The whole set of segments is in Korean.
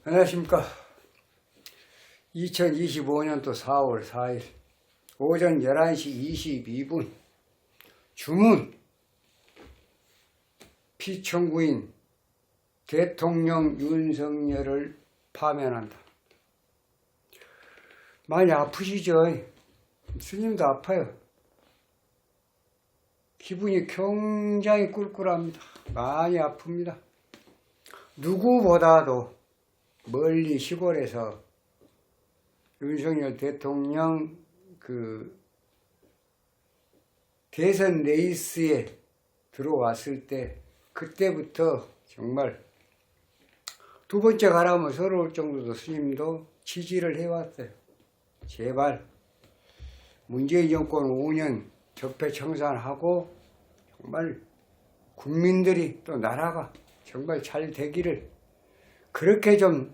안녕하십니까. 2025년도 4월 4일 오전 11시 22분 주문 피청구인 대통령 윤석열을 파면한다. 많이 아프시죠? 스님도 아파요. 기분이 굉장히 꿀꿀합니다. 많이 아픕니다. 누구보다도 멀리 시골에서 윤석열 대통령 대선 레이스에 들어왔을 때 그때부터 정말 두 번째 가라면 서러울 정도로 스님도 지지를 해왔어요. 제발 문재인 정권 5년 적폐청산하고 정말 국민들이 또 나라가 정말 잘 되기를 그렇게 좀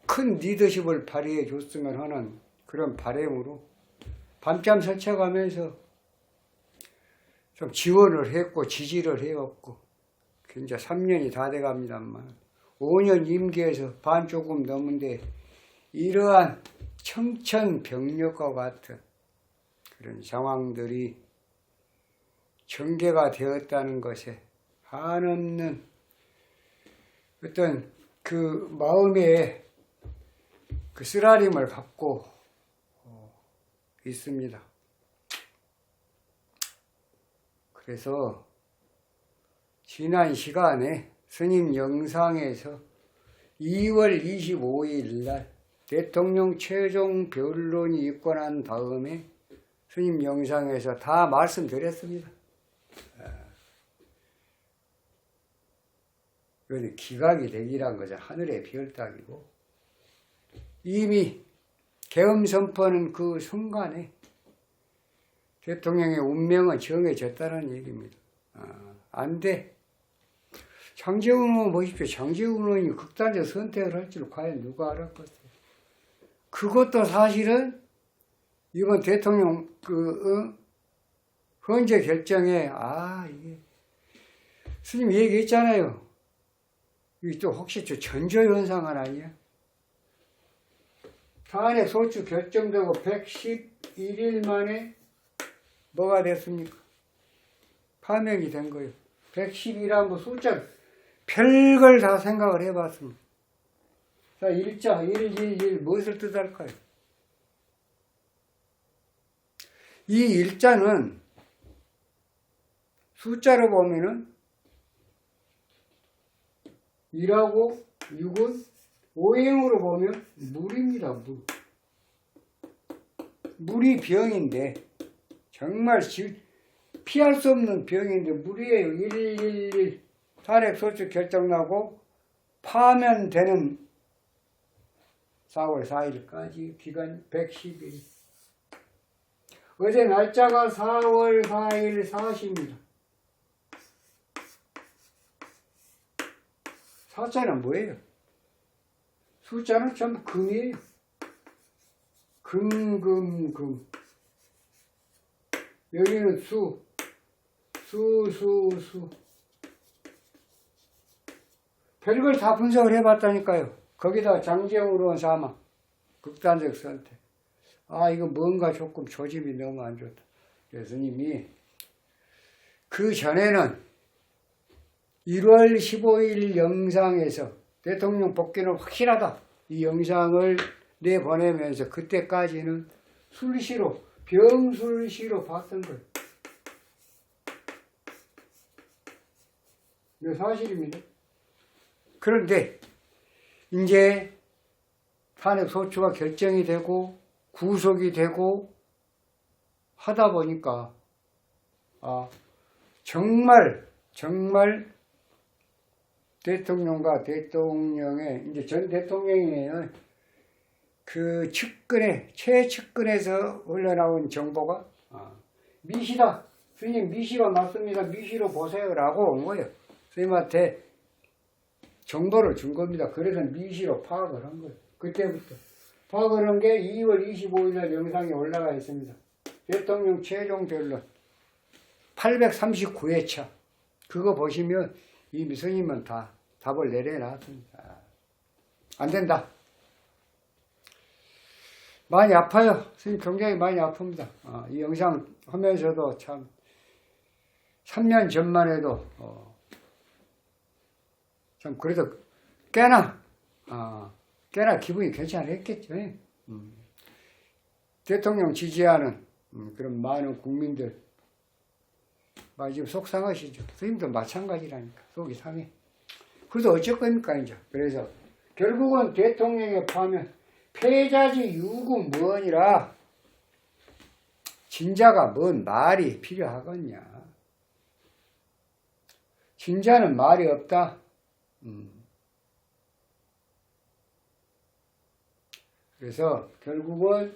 큰 리더십을 발휘해 줬으면 하는 그런 바람으로 밤잠 설쳐가면서 좀 지원을 했고 지지를 해왔고 이제 3년이 다 돼갑니다만 5년 임기에서 반 조금 넘은데 이러한 청천벽력과 같은 그런 상황들이 전개가 되었다는 것에 한없는 어떤 그 마음의 그 쓰라림을 갖고 있습니다. 그래서 지난 시간에 스님 영상에서 2월 25일 날 대통령 최종 변론이 있고 난 다음에 스님 영상에서 다 말씀드렸습니다. 이건 기각이 되기란 거죠. 하늘의 별 따기고 이미 계엄 선포는 그 순간에 대통령의 운명은 정해졌다는 얘기입니다. 안 돼. 장제원 의원 보십시오. 장제원 의원이 극단적 선택을 할 줄 과연 누가 알았겠어요. 그것도 사실은 이번 대통령 헌재 결정에 이게 스님 얘기했잖아요. 이게 또 혹시 저 전조현상은 아니야? 탄핵 소추 결정되고 111일 만에 뭐가 됐습니까? 파면이 된 거예요. 111이란 뭐 숫자 별걸 다 생각을 해봤습니다. 자, 일자 111 무엇을 뜻할까요? 이 일자는 숫자로 보면은 1하고 6은 오행으로 보면 물입니다. 물. 물이 병인데 정말 피할 수 없는 병인데 물이에요. 111 탄핵 소추 결정나고 파면되는 4월 4일까지 기간 110일. 어제 날짜가 4월 4일 4시입니다. 4자는 뭐예요? 숫자는 전부 금이에요. 금. 여기는 수. 별걸 다 분석을 해봤다니까요. 거기다 장제원 의원 사망. 극단적 선택. 이거 뭔가 조금 조짐이 너무 안 좋다. 교수님이 그 전에는 1월 15일 영상에서 대통령 복귀는 확실하다. 이 영상을 내보내면서 그때까지는 술시로, 병술시로 봤던 거예요. 이거 사실입니다. 그런데 이제 탄핵 소추가 결정이 되고 구속이 되고 하다 보니까 정말 대통령과 대통령의 이제 전 대통령이네요. 그 최측근에서 흘러나온 정보가 미시다. 스님 미시로 맞습니다. 미시로 보세요라고 온 거예요. 스님한테 정보를 준 겁니다. 그래서 미시로 파악을 한 거예요. 그때부터 파악을 한 게 2월 25일 날 영상에 올라가 있습니다. 대통령 최종 변론 839회차 그거 보시면 이미 스님은 다 답을 내려놨습니다. 안 된다. 많이 아파요. 선생님 굉장히 많이 아픕니다. 이 영상 하면서도 참 3년 전만 해도 참 그래도 꽤나 기분이 괜찮았겠죠. 대통령 지지하는 그런 많은 국민들 지금 속 상하시죠. 선생님도 마찬가지라니까. 속이 상해. 그래서 어쩔 겁니까 이제. 그래서 결국은 대통령에 포함하면 패자지 유구 뭐니라 진자가 뭔 말이 필요하겠냐. 진자는 말이 없다. 그래서 결국은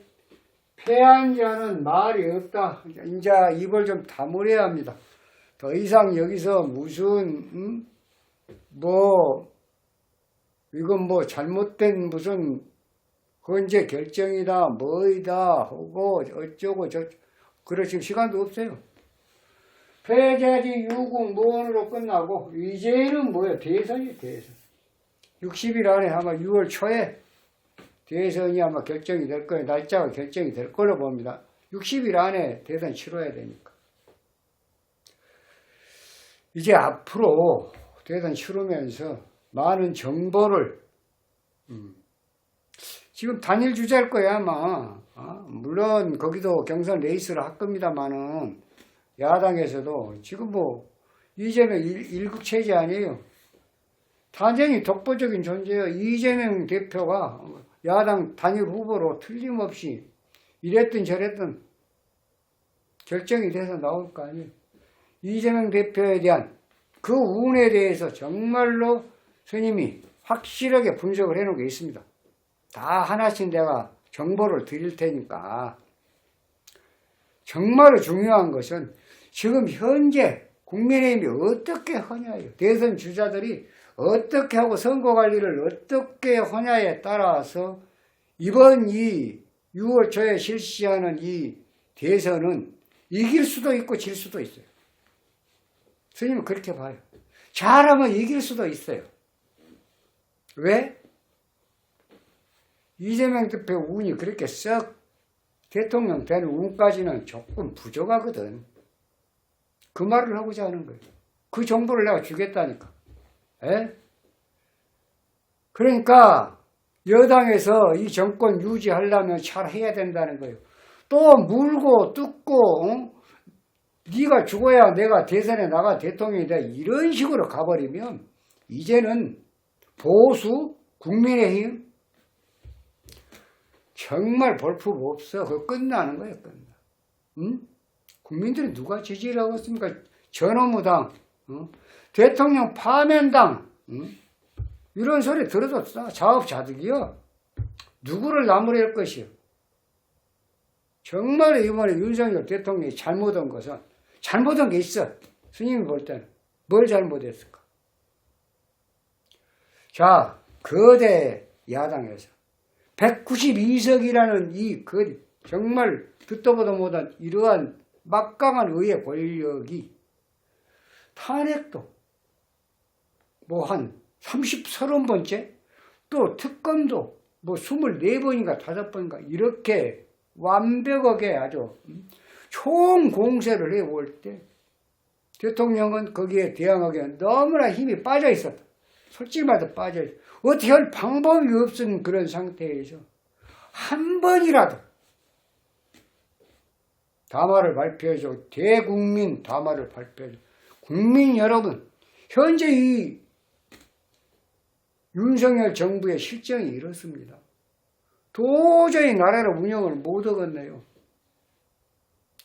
패한 자는 말이 없다. 이제 입을 좀 다물어야 합니다. 더 이상 여기서 무슨 이건 잘못된 무슨 헌재 결정이다 뭐이다 하고 어쩌고 그럴 지금 시간도 없어요. 패자지 유구 무언으로 끝나고 이제는 뭐예요? 대선이에요. 대선. 60일 안에 아마 6월 초에 대선이 아마 결정이 될 거예요. 날짜가 결정이 될 걸로 봅니다. 60일 안에 대선 치러야 되니까. 이제 앞으로 대선 치르면서 많은 정보를 지금 단일 주자일 거야 아마. 물론 거기도 경선 레이스를 할 겁니다만은 야당에서도 지금 이재명 일국체제 아니에요. 단전히 독보적인 존재예요. 이재명 대표가 야당 단일 후보로 틀림없이 이랬든 저랬든 결정이 돼서 나올 거 아니에요. 이재명 대표에 대한 그 운에 대해서 정말로 스님이 확실하게 분석을 해놓은 게 있습니다. 다 하나씩 내가 정보를 드릴 테니까. 정말로 중요한 것은 지금 현재 국민의힘이 어떻게 하냐예요. 대선 주자들이 어떻게 하고 선거 관리를 어떻게 하냐에 따라서 이번 이 6월 초에 실시하는 이 대선은 이길 수도 있고 질 수도 있어요. 스님은 그렇게 봐요. 잘하면 이길 수도 있어요. 왜? 이재명 대표 운이 그렇게 썩 대통령 되는 운까지는 조금 부족하거든. 그 말을 하고자 하는 거예요. 그 정보를 내가 주겠다니까. 에? 그러니까 여당에서 이 정권 유지하려면 잘 해야 된다는 거예요. 또 물고 뜯고 네가 죽어야 내가 대선에 나가 대통령이 돼 이런 식으로 가버리면 이제는 보수 국민의힘 정말 볼품 없어. 그거 끝나는 거예요. 끝나. 국민들이 누가 지지를 하고 있습니까? 전어무당, 대통령 파면당, 이런 소리 들어도 자업자득이요. 누구를 나무랄 것이요. 정말 이번에 윤석열 대통령이 잘못한 것은 잘못한 게 있어. 스님이 볼 때는 뭘 잘못했을까? 자, 거대 야당에서 192석이라는 정말 듣도 보도 못한 이러한 막강한 의회 권력이 탄핵도 한 30번째 또 특검도 24번인가 5번인가 이렇게 완벽하게 아주 총공세를 해올 때 대통령은 거기에 대항하기에 너무나 힘이 빠져 있었다. 솔직히 말해서 빠져 있었다. 어떻게 할 방법이 없은 그런 상태에서 한 번이라도 담화를 발표해줘. 대국민 담화를 발표해줘. 국민 여러분, 현재 이 윤석열 정부의 실정이 이렇습니다. 도저히 나라를 운영을 못 하겠네요.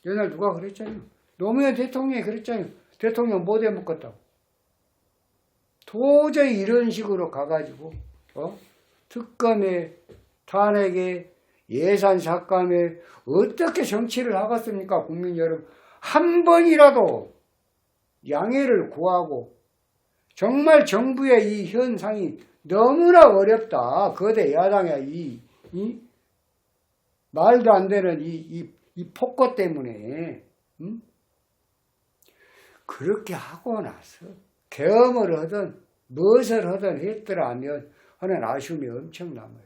옛날 누가 그랬잖아요. 노무현 대통령이 그랬잖아요. 대통령 못 해먹겠다고. 도저히 이런 식으로 가가지고 특검에 탄핵에 예산 삭감에 어떻게 정치를 하겠습니까? 국민 여러분. 한 번이라도 양해를 구하고 정말 정부의 이 현상이 너무나 어렵다. 거대 야당의 이 말도 안 되는 이 폭거 때문에 그렇게 하고 나서 계엄을 하든 무엇을 하든 했더라면 하는 아쉬움이 엄청 남아요.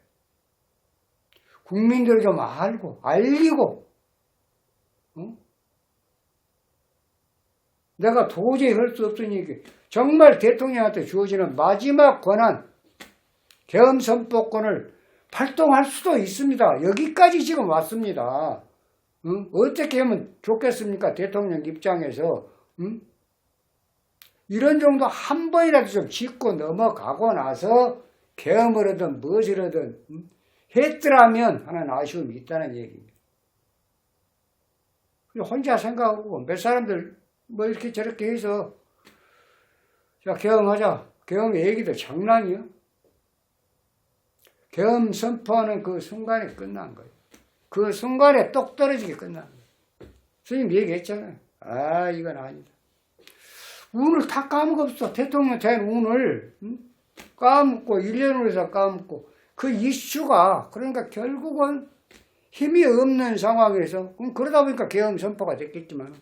국민들이 좀 알리고, 내가 도저히 할 수 없으니까 정말 대통령한테 주어지는 마지막 권한, 계엄 선포권을 발동할 수도 있습니다. 여기까지 지금 왔습니다. 어떻게 하면 좋겠습니까? 대통령 입장에서. 이런 정도 한 번이라도 좀 짚고 넘어가고 나서 계엄을 하든 무엇을 하든 했더라면 하는 아쉬움이 있다는 얘기입니다. 혼자 생각하고 몇 사람들 뭐 이렇게 저렇게 해서 자 계엄하자. 계엄 얘기도 장난이요. 계엄 선포하는 그 순간에 끝난 거예요. 그 순간에 똑 떨어지게 끝난 거예요. 스님 얘기했잖아요. 아 이건 아니다. 운을 다 까먹었어. 대통령 된 운을 까먹고 1년으로 해서 까먹고 그 이슈가 그러니까 결국은 힘이 없는 상황에서 그러다 보니까 계엄 선포가 됐겠지만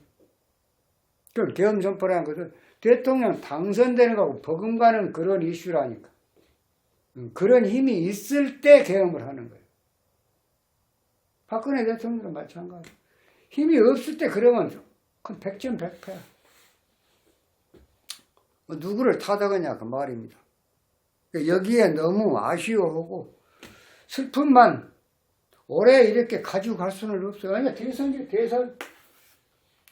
그럼 계엄 선포라는 것은 대통령 당선되는 거하고 버금가는 그런 이슈라니까. 그런 힘이 있을 때 계엄을 하는 거예요. 박근혜 대통령도 마찬가지. 힘이 없을 때 그러면 그건 백전백패야. 누구를 타다가냐 그 말입니다. 여기에 너무 아쉬워하고 슬픔만 오래 이렇게 가지고 갈 수는 없어요. 아니 대선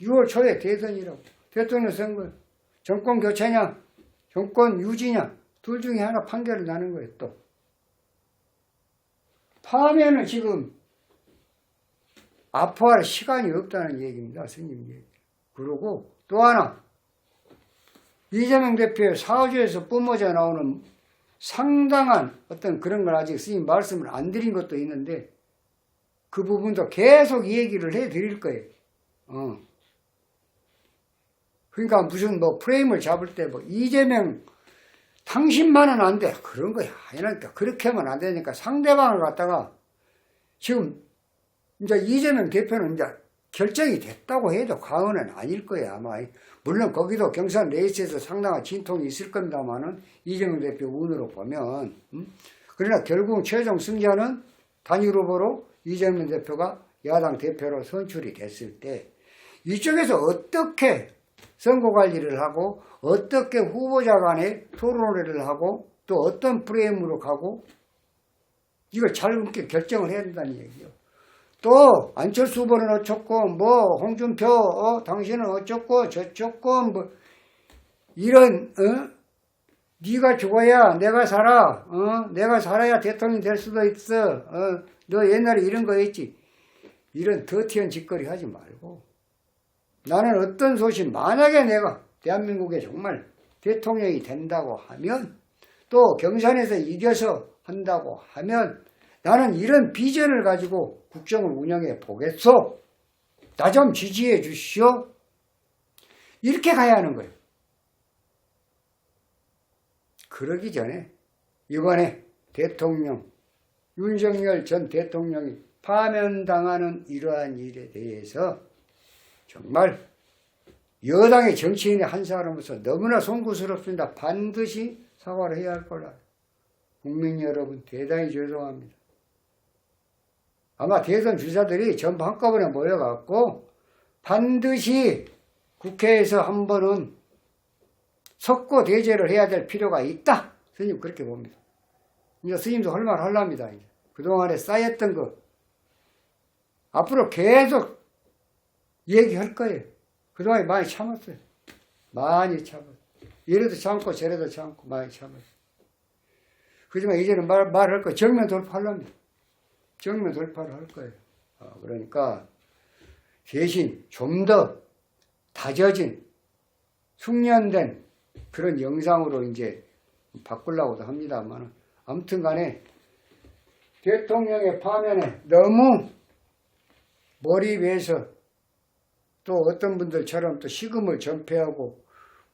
6월 초에 대선이라고. 대통령 선거 정권 교체냐 정권 유지냐 둘 중에 하나 판결을 나는 거예요. 또 파면은 지금 아파할 시간이 없다는 얘기입니다. 스님 얘기. 그리고 또 하나 이재명 대표의 사주에서 뿜어져 나오는 상당한 어떤 그런 걸 아직 스님 말씀을 안 드린 것도 있는데 그 부분도 계속 얘기를 해 드릴 거예요. 그러니까 무슨 뭐 프레임을 잡을 때 뭐 이재명 당신만은 안 돼. 그런 거야. 그러니까 그렇게 하면 안 되니까 상대방을 갖다가 지금 이제 이재명 대표는 이제 결정이 됐다고 해도 과언은 아닐 거예요. 아마. 물론 거기도 경선 레이스에서 상당한 진통이 있을 겁니다만은 이재명 대표 운으로 보면. 그러나 결국 최종 승자는 단일 후보로 이재명 대표가 야당 대표로 선출이 됐을 때 이쪽에서 어떻게 선거 관리를 하고 어떻게 후보자 간에 토론회를 하고 또 어떤 프레임으로 가고 이걸 잘게 결정을 해야 된다는 얘기예요. 또 안철수 후보는 어쩌고 뭐 홍준표 당신은 어쩌고 저쩌고 뭐 이런 네가 죽어야 내가 살아 내가 살아야 대통령 될 수도 있어 너 옛날에 이런 거 했지 이런 더티한 짓거리 하지 말고 나는 어떤 소신 만약에 내가 대한민국에 정말 대통령이 된다고 하면 또 경선에서 이겨서 한다고 하면 나는 이런 비전을 가지고 국정을 운영해 보겠소. 나 좀 지지해 주시오. 이렇게 가야 하는 거예요. 그러기 전에 이번에 대통령 윤석열 전 대통령이 파면당하는 이러한 일에 대해서 정말 여당의 정치인의 한 사람으로서 너무나 송구스럽습니다. 반드시 사과를 해야 할 거라. 국민 여러분 대단히 죄송합니다. 아마 대선 주자들이 전부 한꺼번에 모여갖고 반드시 국회에서 한 번은 석고 대제를 해야 될 필요가 있다. 스님 그렇게 봅니다. 이제 스님도 할 말 하랍니다. 이제. 그동안에 쌓였던 거 앞으로 계속 얘기할 거예요. 그동안에 많이 참았어요. 많이 참았어요. 이래도 참고 저래도 참고 많이 참았어요. 그지만 이제는 말할 거 정면 돌파하랍니다. 정면 돌파를 할 거예요. 그러니까 대신 좀 더 다져진 숙련된 그런 영상으로 이제 바꾸려고도 합니다만 아무튼 간에 대통령의 파면에 너무 몰입해서 또 어떤 분들처럼 또 식음을 전폐하고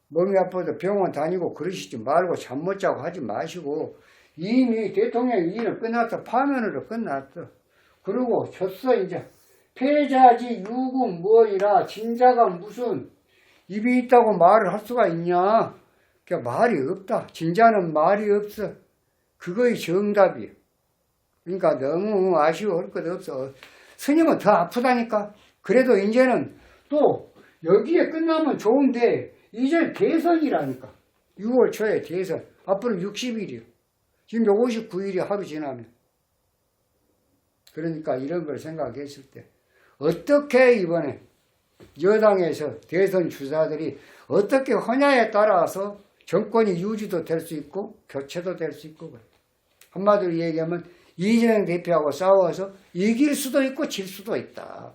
몸이 아파도 병원 다니고 그러시지 말고 잠 못 자고 하지 마시고 이미 대통령의 일은 끝났어. 파면으로 끝났어. 그리고 졌어 이제. 패자지 유군 무엇이라 진자가 무슨 입이 있다고 말을 할 수가 있냐. 그러니까 말이 없다. 진자는 말이 없어. 그거의 정답이에요. 그러니까 너무 아쉬워할 것 없어. 스님은 더 아프다니까. 그래도 이제는 또 여기에 끝나면 좋은데 이제 대선이라니까. 6월 초에 대선. 앞으로 60일이요. 지금 59일이 하루 지나면. 그러니까 이런 걸 생각했을 때 어떻게 이번에 여당에서 대선 주자들이 어떻게 하냐에 따라서 정권이 유지도 될 수 있고 교체도 될 수 있고 그래. 한마디로 얘기하면 이재명 대표하고 싸워서 이길 수도 있고 질 수도 있다.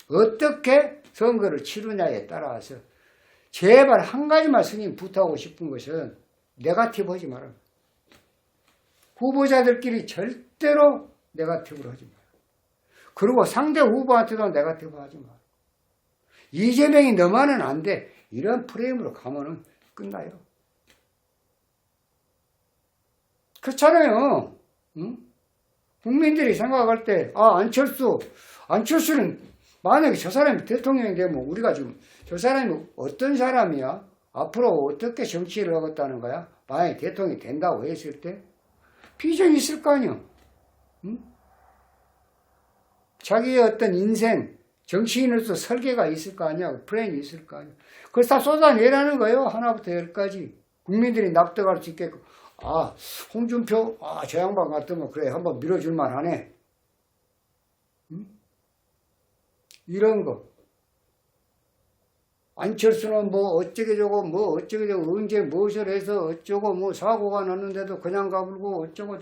어떻게 선거를 치르냐에 따라서 제발 한 가지만 스님 부탁하고 싶은 것은 네거티브 하지 마라. 후보자들끼리 절대로 네거티브를 하지 마라. 그리고 상대 후보한테도 네거티브 하지 마라. 이재명이 너만은 안 돼. 이런 프레임으로 가면은 끝나요. 그렇잖아요. 응? 국민들이 생각할 때, 안철수는 만약에 저 사람이 대통령이 되면 우리가 지금 저 사람이 어떤 사람이야? 앞으로 어떻게 정치를 하겠다는 거야? 만약에 대통령이 된다고 했을 때 비전이 있을 거 아니야. 응? 자기의 어떤 인생, 정치인으로서 설계가 있을 거 아니야. 플랜이 있을 거 아니야. 그걸 다 쏟아내라는 거예요. 하나부터 열까지. 국민들이 납득할 수 있게끔. 홍준표, 저 양반 같으면 그래 한번 밀어줄만 하네. 응? 이런 거. 안철수는 뭐 어쩌고 언제 무엇을 해서 어쩌고 사고가 났는데도 그냥 가불고 어쩌고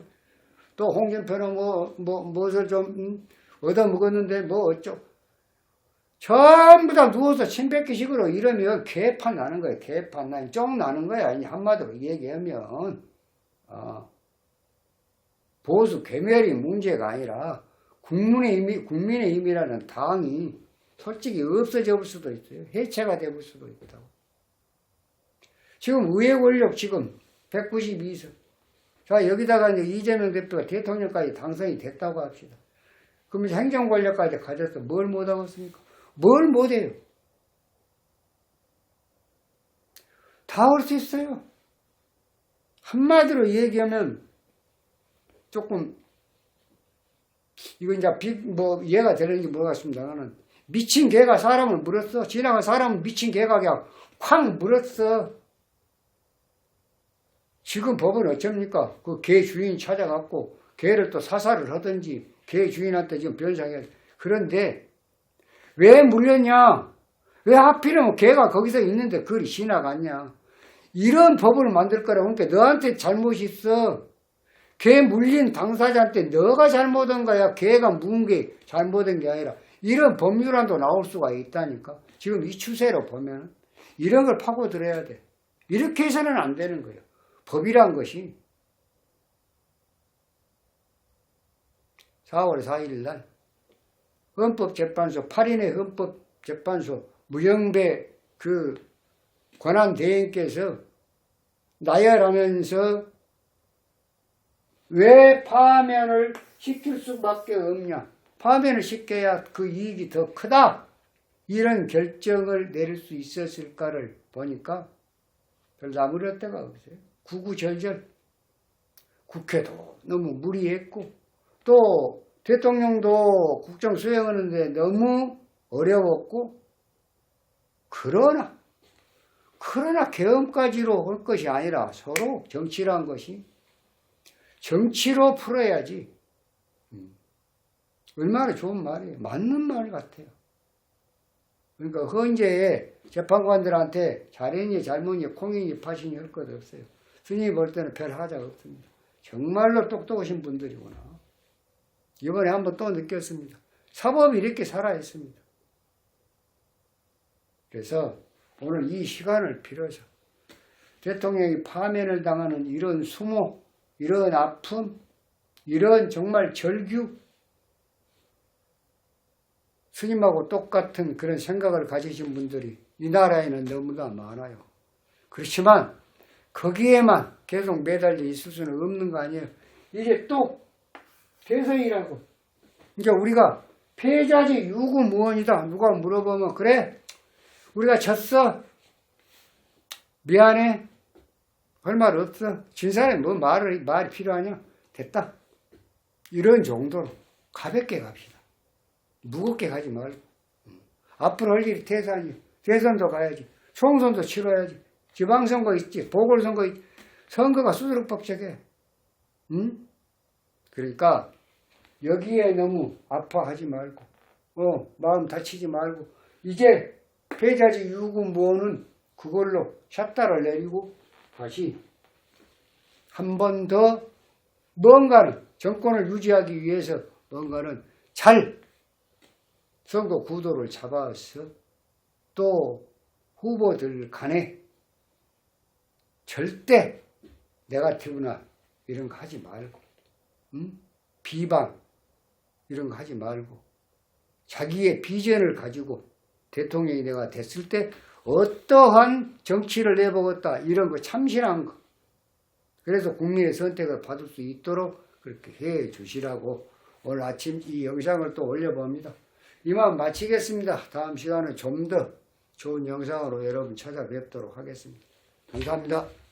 또 홍준표는 무엇을 좀 얻어먹었는데 어쩌고 전부 다 누워서 침 뱉기식으로 이러면 개판 나는 거야. 개판 나는 쫑 나는 거야. 한마디로 얘기하면 보수 괴멸이 문제가 아니라 국민의힘이라는 당이 솔직히 없어져 볼 수도 있어요. 해체가 돼 볼 수도 있다고. 지금 의회 권력 지금 192석. 자, 여기다가 이제 이재명 대표가 대통령까지 당선이 됐다고 합시다. 그러면 행정 권력까지 가져서 뭘 못하겠습니까? 뭘 못해요? 다 할 수 있어요. 한마디로 얘기하면 조금 이거 이제 이해가 되는지 모르겠습니다만 미친 개가 사람을 물었어. 지나간 사람은 미친 개가 그냥 쾅 물었어. 지금 법은 어쩝니까? 그 개 주인 찾아갖고 개를 또 사살을 하든지 개 주인한테 지금 변상해. 그런데 왜 물렸냐? 왜 하필이면 개가 거기서 있는데 그리 지나갔냐? 이런 법을 만들 거라고. 그러니까 너한테 잘못이 있어. 개 물린 당사자한테 너가 잘못한 거야. 개가 문 게 잘못한 게 아니라. 이런 법률안도 나올 수가 있다니까. 지금 이 추세로 보면 이런 걸 파고들어야 돼. 이렇게 해서는 안 되는 거예요. 법이란 것이 4월 4일 날 헌법재판소 8인의 헌법재판소 무영배 그 권한대행께서 나열하면서 왜 파면을 시킬 수밖에 없냐. 파면을 시켜야 그 이익이 더 크다. 이런 결정을 내릴 수 있었을까를 보니까 별로 아무럴 데가 없어요. 구구절절. 국회도 너무 무리했고 또 대통령도 국정 수행하는데 너무 어려웠고 그러나 계엄까지로 할 것이 아니라 서로 정치란 것이 정치로 풀어야지. 얼마나 좋은 말이에요. 맞는 말 같아요. 그러니까 헌재에 재판관들한테 잘했니 잘못니 콩이니 파시니 할 것 없어요. 스님이 볼 때는 별 하자가 없습니다. 정말로 똑똑하신 분들이구나. 이번에 한번 또 느꼈습니다. 사법이 이렇게 살아있습니다. 그래서 오늘 이 시간을 빌어서 대통령이 파면을 당하는 이런 수모, 이런 아픔, 이런 정말 절규, 스님하고 똑같은 그런 생각을 가지신 분들이 이 나라에는 너무나 많아요. 그렇지만 거기에만 계속 매달려 있을 수는 없는 거 아니에요. 이제 또 대선이라고. 그러니까 우리가 패자지 유구무원이다. 누가 물어보면 그래 우리가 졌어. 미안해. 할 말 없어. 진 사람이 뭐 말이 필요하냐? 됐다. 이런 정도로 가볍게 갑시다. 무겁게 가지 말고. 앞으로 할 일이 대선이. 대선도 가야지. 총선도 치러야지. 지방선거 있지. 보궐선거 있지. 선거가 수두룩박적해. 응? 그러니까 여기에 너무 아파하지 말고 마음 다치지 말고 이제 패자지 유구무원은 그걸로 샷다를 내리고 다시 한 번 더 뭔가는 정권을 유지하기 위해서 뭔가는 잘 선거 구도를 잡아서 또 후보들 간에 절대 네거티브나 이런 거 하지 말고 비방 이런 거 하지 말고 자기의 비전을 가지고 대통령이 내가 됐을 때 어떠한 정치를 내보겠다 이런 거 참신한 거 그래서 국민의 선택을 받을 수 있도록 그렇게 해 주시라고 오늘 아침 이 영상을 또 올려봅니다. 이만 마치겠습니다. 다음 시간에 좀 더 좋은 영상으로 여러분 찾아뵙도록 하겠습니다. 감사합니다.